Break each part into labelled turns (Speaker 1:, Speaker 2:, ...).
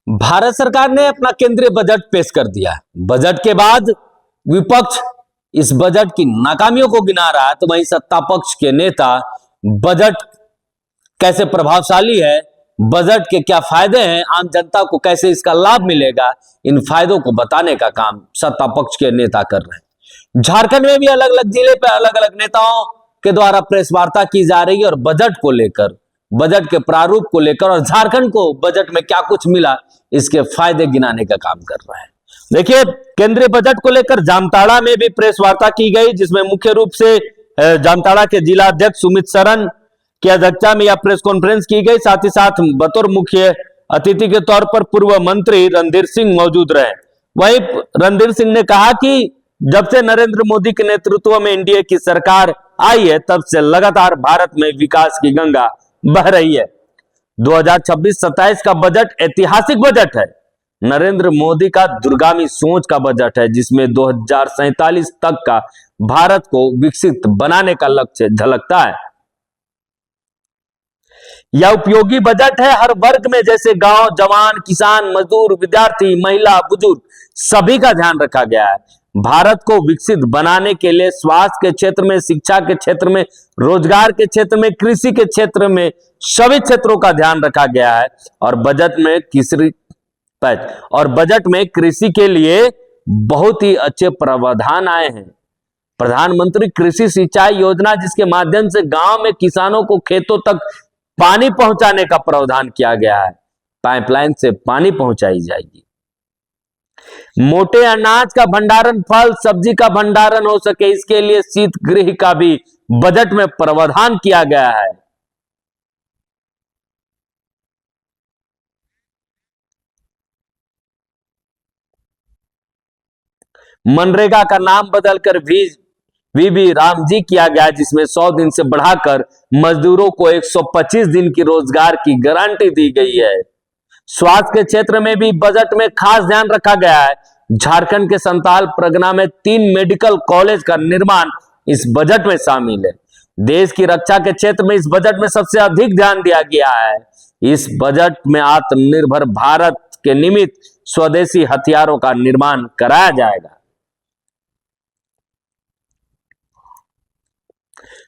Speaker 1: भारत सरकार ने अपना केंद्रीय बजट पेश कर दिया। बजट के बाद विपक्ष इस बजट की नाकामियों को गिना रहा है, तो वहीं सत्ता पक्ष के नेता बजट कैसे प्रभावशाली है, बजट के क्या फायदे हैं, आम जनता को कैसे इसका लाभ मिलेगा, इन फायदों को बताने का काम सत्ता पक्ष के नेता कर रहे हैं। झारखंड में भी अलग अलग जिले पर अलग अलग नेताओं के द्वारा प्रेस वार्ता की जा रही है और बजट को लेकर, बजट के प्रारूप को लेकर और झारखंड को बजट में क्या कुछ मिला, इसके फायदे गिनाने का काम कर रहे हैं। देखिए, केंद्रीय बजट को लेकर जामताड़ा में भी प्रेस वार्ता की गई, जिसमें मुख्य रूप से जामताड़ा के जिला अध्यक्ष सुमित सरन की अध्यक्षता में यह प्रेस कॉन्फ्रेंस की गई। साथ ही साथ बतौर मुख्य अतिथि के तौर पर पूर्व मंत्री रणधीर सिंह मौजूद रहे। वहीं रणधीर सिंह ने कहा कि जब से नरेंद्र मोदी के नेतृत्व में एनडीए की सरकार आई है, तब से लगातार भारत में विकास की गंगा बह रही है। 2026-27 का बजट ऐतिहासिक बजट है। नरेंद्र मोदी का दूरगामी सोच का बजट है, जिसमें 2047 तक का भारत को विकसित बनाने का लक्ष्य झलकता है। यह उपयोगी बजट है। हर वर्ग में, जैसे गांव, जवान, किसान, मजदूर, विद्यार्थी, महिला, बुजुर्ग, सभी का ध्यान रखा गया है। भारत को विकसित बनाने के लिए स्वास्थ्य के क्षेत्र में, शिक्षा के क्षेत्र में, रोजगार के क्षेत्र में, कृषि के क्षेत्र में, सभी क्षेत्रों का ध्यान रखा गया है। और बजट में कृषि के लिए बहुत ही अच्छे प्रावधान आए हैं। प्रधानमंत्री कृषि सिंचाई योजना, जिसके माध्यम से गांव में किसानों को खेतों तक पानी पहुंचाने का प्रावधान किया गया है। पाइपलाइन से पानी पहुंचाई जाएगी। मोटे अनाज का भंडारण, फल सब्जी का भंडारण हो सके, इसके लिए शीत गृह का भी बजट में प्रावधान किया गया है। मनरेगा का नाम बदलकर वीबी रामजी किया गया, जिसमें 100 दिन से बढ़ाकर मजदूरों को 125 दिन की रोजगार की गारंटी दी गई है। स्वास्थ्य के क्षेत्र में भी बजट में खास ध्यान रखा गया है। झारखंड के संताल परगना में 3 मेडिकल कॉलेज का निर्माण इस बजट में शामिल है। देश की रक्षा के क्षेत्र में इस बजट में सबसे अधिक ध्यान दिया गया है। इस बजट में आत्मनिर्भर भारत के निमित्त स्वदेशी हथियारों का निर्माण कराया जाएगा।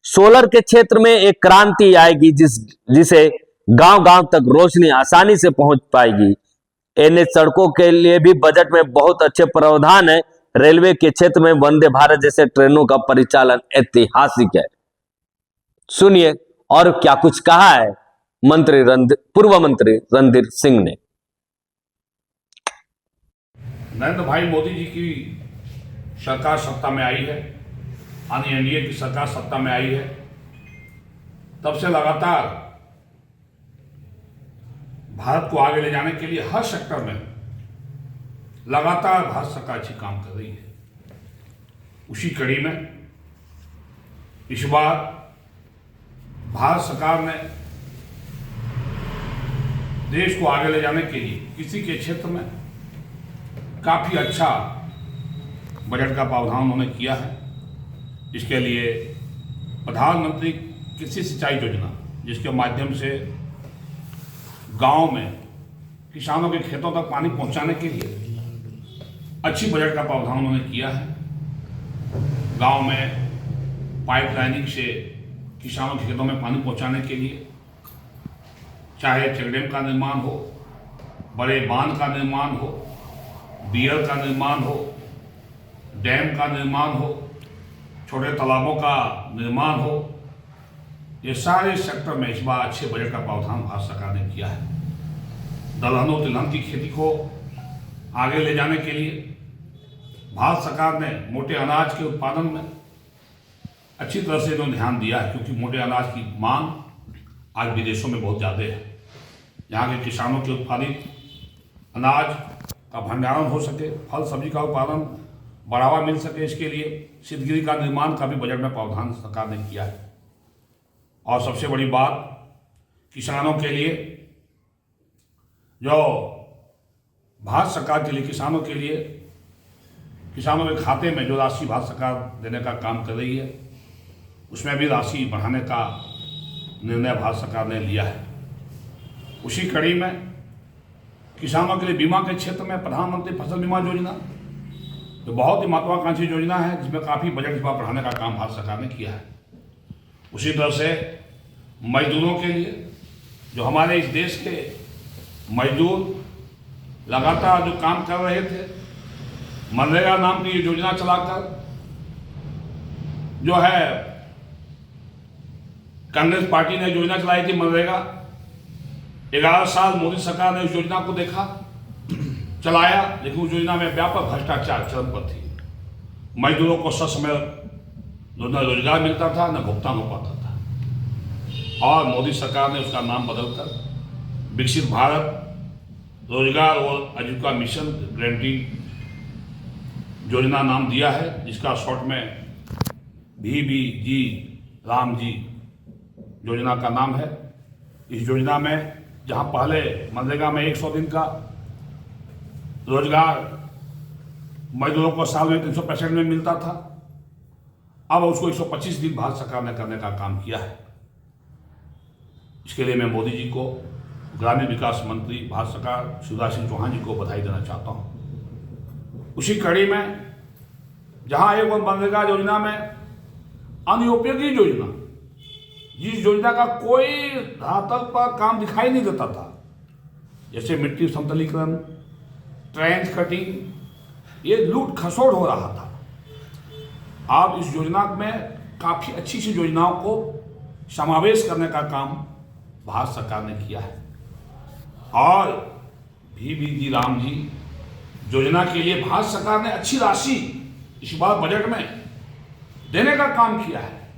Speaker 1: सोलर के क्षेत्र में एक क्रांति आएगी, जिसे गांव गांव तक रोशनी आसानी से पहुंच पाएगी। एनएच सड़कों के लिए भी बजट में बहुत अच्छे प्रावधान है। रेलवे के क्षेत्र में वंदे भारत जैसे ट्रेनों का परिचालन ऐतिहासिक है। सुनिए और क्या कुछ कहा है पूर्व मंत्री रणधीर सिंह ने।
Speaker 2: नरेंद्र भाई मोदी जी की सरकार सत्ता में आई है, एनडीए की सरकार सत्ता में आई है, तब से लगातार भारत को आगे ले जाने के लिए हर सेक्टर में लगातार भारत सरकार अच्छी काम कर रही है। उसी कड़ी में इस बार भारत सरकार ने देश को आगे ले जाने के लिए कृषि के क्षेत्र में काफी अच्छा बजट का प्रावधान उन्होंने किया है। इसके लिए प्रधानमंत्री कृषि सिंचाई योजना, जिसके माध्यम से गांव में किसानों के खेतों तक पानी पहुंचाने के लिए अच्छी बजट का प्रावधान उन्होंने किया है। गांव में पाइपलाइनिंग से किसानों के खेतों में पानी पहुंचाने के लिए, चाहे चेकडैम का निर्माण हो, बड़े बांध का निर्माण हो, बीयर का निर्माण हो, डैम का निर्माण हो, छोटे तालाबों का निर्माण हो, ये सारे सेक्टर में इस बार अच्छे बजट का प्रावधान भारत सरकार ने किया है। दलहन और तिलहन की खेती को आगे ले जाने के लिए भारत सरकार ने मोटे अनाज के उत्पादन में अच्छी तरह से इन्होंने ध्यान दिया है, क्योंकि मोटे अनाज की मांग आज विदेशों में बहुत ज़्यादा है। यहाँ के किसानों के उत्पादित अनाज का भंडारण हो सके, फल सब्जी का उत्पादन बढ़ावा मिल सके, इसके लिए शीतगृह का निर्माण का भी बजट में प्रावधान सरकार ने किया है। और सबसे बड़ी बात, किसानों के लिए जो भारत सरकार के लिए किसानों के खाते में जो राशि भारत सरकार देने का काम कर रही है, उसमें भी राशि बढ़ाने का निर्णय भारत सरकार ने लिया है। उसी कड़ी में किसानों के लिए बीमा के क्षेत्र में प्रधानमंत्री फसल बीमा योजना, जो बहुत ही महत्वाकांक्षी योजना है, जिसमें काफ़ी बजट इस बार बढ़ाने का काम भारत सरकार ने किया है। उसी तरह से मजदूरों के लिए, जो हमारे इस देश के मजदूर लगातार जो काम कर रहे थे, मनरेगा नाम की ये योजना चलाकर जो है कांग्रेस पार्टी ने योजना चलाई थी मनरेगा। 11 साल मोदी सरकार ने उस योजना को देखा, चलाया, लेकिन उस योजना में व्यापक भ्रष्टाचार चरम पर थी। मजदूरों को ससमय न रोजगार मिलता था, न भुगतान हो पाता था। और मोदी सरकार ने उसका नाम बदलकर विकसित भारत रोजगार और आजीविका मिशन गारंटी योजना नाम दिया है, जिसका शॉर्ट में VBG राम जी योजना का नाम है। इस योजना में जहां पहले मनरेगा में 100 दिन का रोजगार मजदूरों को साल में 365 में मिलता था, अब उसको 125 दिन भारत सरकार ने करने का काम किया है। इसके लिए मैं मोदी जी को, ग्रामीण विकास मंत्री भारत सरकार शिवराज सिंह चौहान जी को बधाई देना चाहता हूँ। उसी कड़ी में जहाँ एक मनरेगा योजना में अनुपयोगी योजना, जिस योजना का कोई धरातल पर काम दिखाई नहीं देता था, जैसे मिट्टी समतलीकरण, ट्रेंच कटिंग, ये लूट खसोट हो रहा था। अब इस योजना में काफ़ी अच्छी सी योजनाओं को समावेश करने का काम भारत सरकार ने किया है। और VBG राम जी योजना के लिए भारत सरकार ने अच्छी राशि इस बार बजट में देने का काम किया है।